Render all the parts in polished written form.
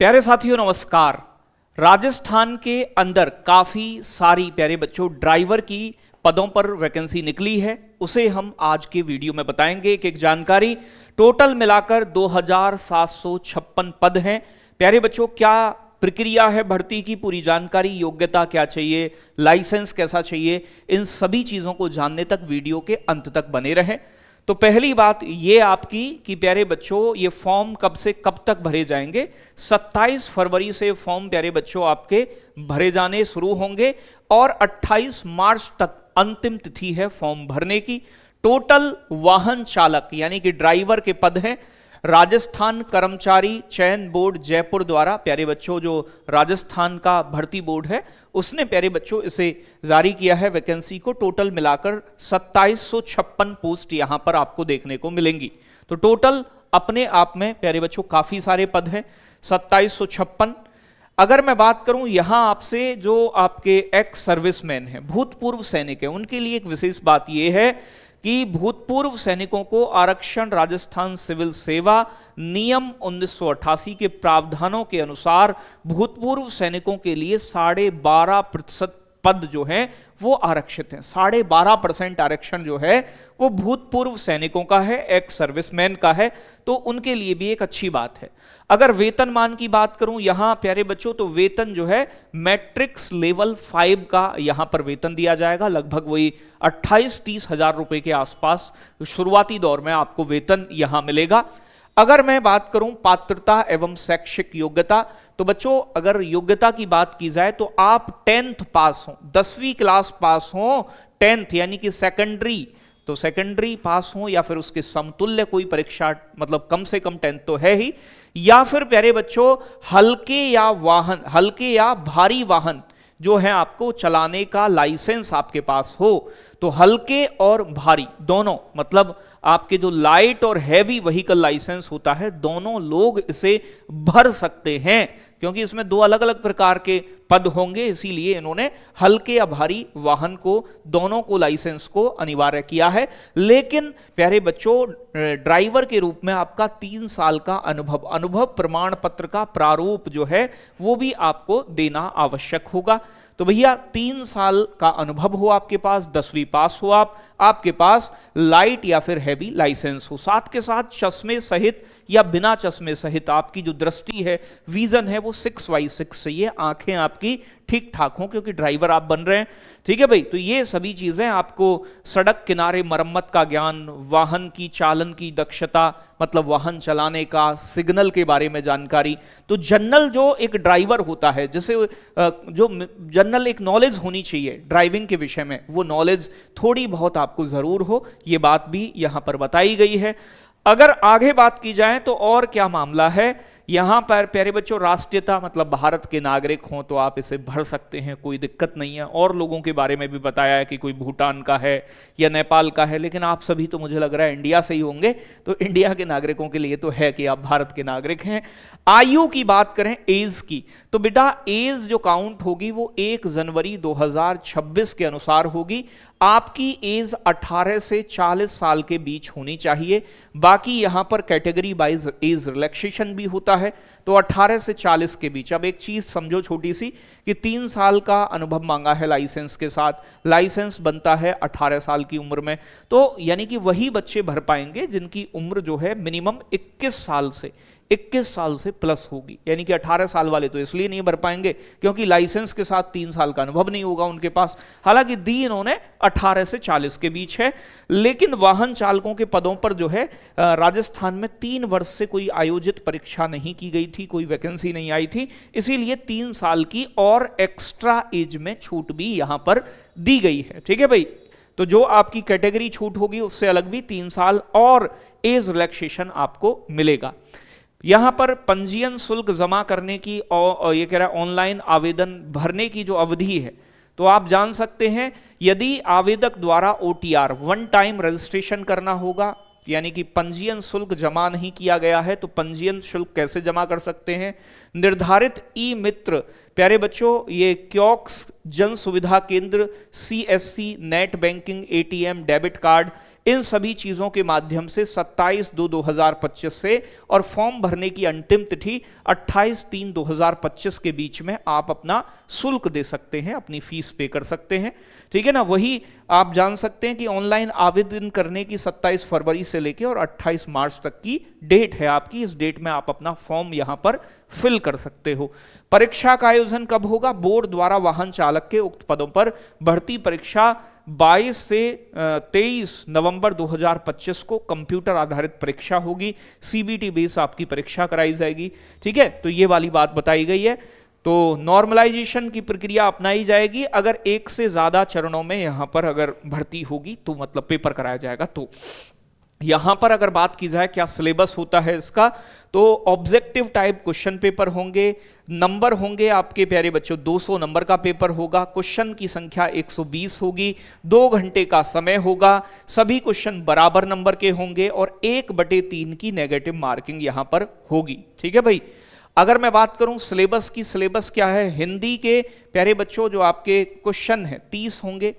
प्यारे साथियों नमस्कार। राजस्थान के अंदर काफी सारी प्यारे बच्चों ड्राइवर की पदों पर वैकेंसी निकली है, उसे हम आज के वीडियो में बताएंगे। एक जानकारी, टोटल मिलाकर 2756 पद हैं। प्यारे बच्चों, क्या प्रक्रिया है भर्ती की, पूरी जानकारी, योग्यता क्या चाहिए, लाइसेंस कैसा चाहिए, इन सभी चीजों को जानने तक वीडियो के अंत तक बने रहें। तो पहली बात ये आपकी कि प्यारे बच्चों, ये फॉर्म कब से कब तक भरे जाएंगे। 27 फरवरी से फॉर्म प्यारे बच्चों आपके भरे जाने शुरू होंगे और 28 मार्च तक अंतिम तिथि है फॉर्म भरने की। टोटल वाहन चालक यानी कि ड्राइवर के पद हैं। राजस्थान कर्मचारी चयन बोर्ड जयपुर द्वारा, प्यारे बच्चों जो राजस्थान का भर्ती बोर्ड है उसने प्यारे बच्चों इसे जारी किया है वैकेंसी को। टोटल मिलाकर 2756 पोस्ट यहां पर आपको देखने को मिलेंगी। तो टोटल अपने आप में प्यारे बच्चों काफी सारे पद हैं, 2756। अगर मैं बात करूं यहां आपसे, जो आपके एक्स सर्विसमैन हैं, भूतपूर्व सैनिक हैं, उनके लिए एक विशेष बात यह है कि भूतपूर्व सैनिकों को आरक्षण राजस्थान सिविल सेवा नियम 1988 के प्रावधानों के अनुसार भूतपूर्व सैनिकों के लिए 12.5% पद जो हैं वो आरक्षित हैं। 12.5% आरक्षण जो है वो भूतपूर्व सैनिकों का है, एक्स सर्विसमैन का है, तो उनके लिए भी एक अच्छी बात है। अगर वेतनमान की बात करूं यहां प्यारे बच्चों, तो वेतन जो है मैट्रिक्स लेवल 5 का यहां पर वेतन दिया जाएगा। लगभग वही 28-30 हजार रुपए के आसपास शुरुआती दौर में आपको वेतन यहां मिलेगा। अगर मैं बात करूं पात्रता एवं शैक्षिक योग्यता, तो बच्चों अगर योग्यता की बात की जाए तो आप 10th पास हो, 10वीं क्लास पास हो, 10th यानी कि सेकेंडरी, तो सेकेंडरी पास हो या फिर उसके समतुल्य कोई परीक्षा, मतलब कम से कम 10th तो है ही, या फिर प्यारे बच्चों हल्के या भारी वाहन जो है आपको चलाने का लाइसेंस आपके पास हो। तो हल्के और भारी दोनों, मतलब आपके जो लाइट और हैवी व्हीकल लाइसेंस होता है, दोनों लोग इसे भर सकते हैं, क्योंकि इसमें दो अलग अलग प्रकार के पद होंगे, इसीलिए इन्होंने हल्के या भारी वाहन को, दोनों को लाइसेंस को अनिवार्य किया है। लेकिन प्यारे बच्चों ड्राइवर के रूप में आपका 3 साल का अनुभव प्रमाण पत्र का प्रारूप जो है वो भी आपको देना आवश्यक होगा। तो भैया 3 साल का अनुभव हो आपके पास, 10वीं पास हो आपके पास लाइट या फिर हैवी लाइसेंस हो, साथ के साथ चश्मे सहित या बिना चश्मे सहित आपकी जो दृष्टि है, विजन है, वो 6/6 चाहिए, आंखें आपकी ठीक ठाक हो, क्योंकि ड्राइवर आप बन रहे हैं। ठीक है भाई, तो ये सभी चीजें आपको, सड़क किनारे मरम्मत का ज्ञान, वाहन की चालन की दक्षता, मतलब वाहन चलाने का, सिग्नल के बारे में जानकारी। तो जनरल जो एक ड्राइवर होता है, जैसे जो जनरल एक नॉलेज होनी चाहिए ड्राइविंग के विषय में, वो नॉलेज थोड़ी बहुत आपको जरूर हो, ये बात भी यहां पर बताई गई है। अगर आगे बात की जाए तो और क्या मामला है यहां पर प्यारे बच्चों, राष्ट्रीयता, मतलब भारत के नागरिक हों तो आप इसे भर सकते हैं, कोई दिक्कत नहीं है। और लोगों के बारे में भी बताया है कि कोई भूटान का है या नेपाल का है, लेकिन आप सभी तो मुझे लग रहा है इंडिया से ही होंगे, तो इंडिया के नागरिकों के लिए तो है कि आप भारत के नागरिक हैं। आयु की बात करें, एज की, तो बेटा एज जो काउंट होगी वो 1 जनवरी 2026 के अनुसार होगी। आपकी एज 18 से 40 साल के बीच होनी चाहिए। बाकी यहां पर कैटेगरी वाइज एज रिलैक्सेशन भी होता है, तो 18 से 40 के बीच। अब एक चीज समझो छोटी सी, कि 3 साल का अनुभव मांगा है लाइसेंस के साथ, लाइसेंस बनता है 18 साल की उम्र में, तो यानी कि वही बच्चे भर पाएंगे जिनकी उम्र जो है मिनिमम 21 साल से प्लस होगी। यानी कि 18 साल वाले तो इसलिए नहीं भर पाएंगे क्योंकि लाइसेंस के साथ 3 साल का अनुभव नहीं होगा उनके पास। हालांकि दी इन्होंने 18 से 40 के बीच है। लेकिन वाहन चालकों के पदों पर जो है राजस्थान में 3 वर्ष से कोई आयोजित परीक्षा नहीं की गई थी, कोई वैकेंसी नहीं आई थी, इसीलिए 3 साल की और एक्स्ट्रा एज में छूट भी यहां पर दी गई है। ठीक है भाई, तो जो आपकी कैटेगरी छूट होगी उससे अलग भी 3 साल और एज रिलैक्सेशन आपको मिलेगा। यहां पर पंजीयन शुल्क जमा करने की और ये कह रहा है ऑनलाइन आवेदन भरने की जो अवधि है, तो आप जान सकते हैं यदि आवेदक द्वारा OTR 1 टाइम रजिस्ट्रेशन करना होगा, यानी कि पंजीयन शुल्क जमा नहीं किया गया है, तो पंजीयन शुल्क कैसे जमा कर सकते हैं। निर्धारित ई मित्र, प्यारे बच्चों ये क्योक्स, जन Suvidha Kendra, CSC, net banking, ATM, debit card, इन सभी चीजों के माध्यम से 27/2/2025 से, और फॉर्म भरने की अंतिम तिथि 28/3/2025 के बीच में आप अपना शुल्क दे सकते हैं, अपनी फीस पे कर सकते हैं। ठीक है ना। वही आप जान सकते हैं कि ऑनलाइन आवेदन करने की 27 फरवरी से लेकर और 28 मार्च तक की डेट है आपकी। इस डेट में आप अपना फॉर्म यहां पर फिल कर सकते हो। परीक्षा का आयोजन कब होगा? बोर्ड द्वारा वाहन चालक के उक्त पदों पर भर्ती परीक्षा 22 से 23 नवंबर 2025 को कंप्यूटर आधारित परीक्षा होगी। सीबीटी बेस आपकी परीक्षा कराई जाएगी। ठीक है, तो ये वाली बात बताई गई है। तो नॉर्मलाइजेशन की प्रक्रिया अपनाई जाएगी। अगर एक से ज्यादा चरणों में यहां पर अगर भर्ती होगी तो मतलब पेपर कराया जाएगा। तो यहां पर अगर बात की जाए क्या सिलेबस होता है इसका, तो ऑब्जेक्टिव टाइप क्वेश्चन पेपर होंगे, नंबर होंगे आपके प्यारे बच्चों 200 नंबर का पेपर होगा, क्वेश्चन की संख्या 120 होगी, 2 घंटे का समय होगा, सभी क्वेश्चन बराबर नंबर के होंगे और 1/3 की नेगेटिव मार्किंग यहां पर होगी। ठीक है भाई। अगर मैं बात करूं सिलेबस की, सिलेबस क्या है? हिंदी के प्यारे बच्चों जो आपके क्वेश्चन है 30 होंगे,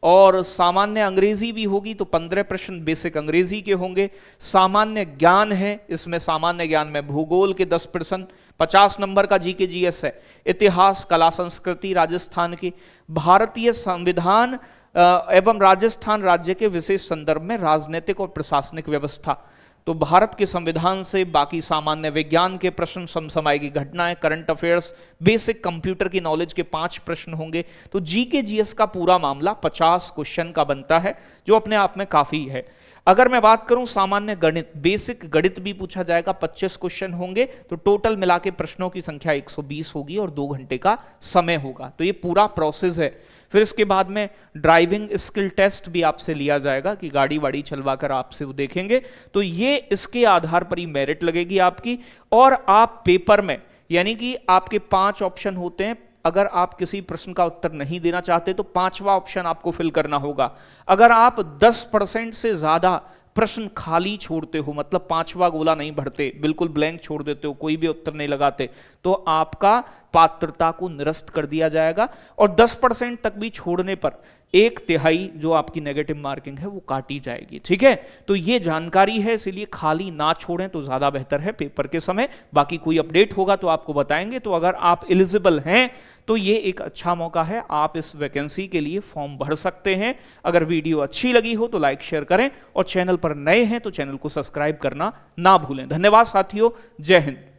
और सामान्य अंग्रेजी भी होगी तो 15 प्रश्न बेसिक अंग्रेजी के होंगे। सामान्य ज्ञान है, इसमें सामान्य ज्ञान में भूगोल के 10 प्रश्न, 50 नंबर का जीके जीएस है, इतिहास कला संस्कृति राजस्थान की, भारतीय संविधान एवं राजस्थान राज्य के विशेष संदर्भ में राजनीतिक और प्रशासनिक व्यवस्था, तो भारत के संविधान से बाकी सामान्य विज्ञान के प्रश्न, समसामयिक घटनाएं, करंट अफेयर्स, बेसिक कंप्यूटर की नॉलेज के 5 प्रश्न होंगे। तो जीके जीएस का पूरा मामला 50 क्वेश्चन का बनता है, जो अपने आप में काफी है। अगर मैं बात करूं सामान्य गणित, बेसिक गणित भी पूछा जाएगा, 25 क्वेश्चन होंगे। तो टोटल मिला के प्रश्नों की संख्या 120 होगी और 2 घंटे का समय होगा। तो ये पूरा प्रोसेस है। फिर इसके बाद में ड्राइविंग स्किल टेस्ट भी आपसे लिया जाएगा कि गाड़ी वाड़ी चलवा कर आपसे वो देखेंगे। तो ये इसके आधार पर ही मेरिट लगेगी आपकी। और आप पेपर में, यानी कि आपके 5 ऑप्शन होते हैं, अगर आप किसी प्रश्न का उत्तर नहीं देना चाहते तो 5वां ऑप्शन आपको फिल करना होगा। अगर आप 10% से ज्यादा प्रश्न खाली छोड़ते हो, मतलब 5वां गोला नहीं भरते, बिल्कुल ब्लैंक छोड़ देते हो, कोई भी उत्तर नहीं लगाते, तो आपका पात्रता को निरस्त कर दिया जाएगा। और 10% तक भी छोड़ने पर 1/3 जो आपकी नेगेटिव मार्किंग है वो काटी जाएगी। ठीक है, तो ये जानकारी है, इसलिए खाली ना छोड़ें तो ज्यादा बेहतर है पेपर के समय। बाकी कोई अपडेट होगा तो आपको बताएंगे। तो अगर आप एलिजिबल हैं तो ये एक अच्छा मौका है, आप इस वैकेंसी के लिए फॉर्म भर सकते हैं। अगर वीडियो अच्छी लगी हो तो लाइक शेयर करें, और चैनल पर नए हैं तो चैनल को सब्सक्राइब करना ना भूलें। धन्यवाद साथियों, जय हिंद।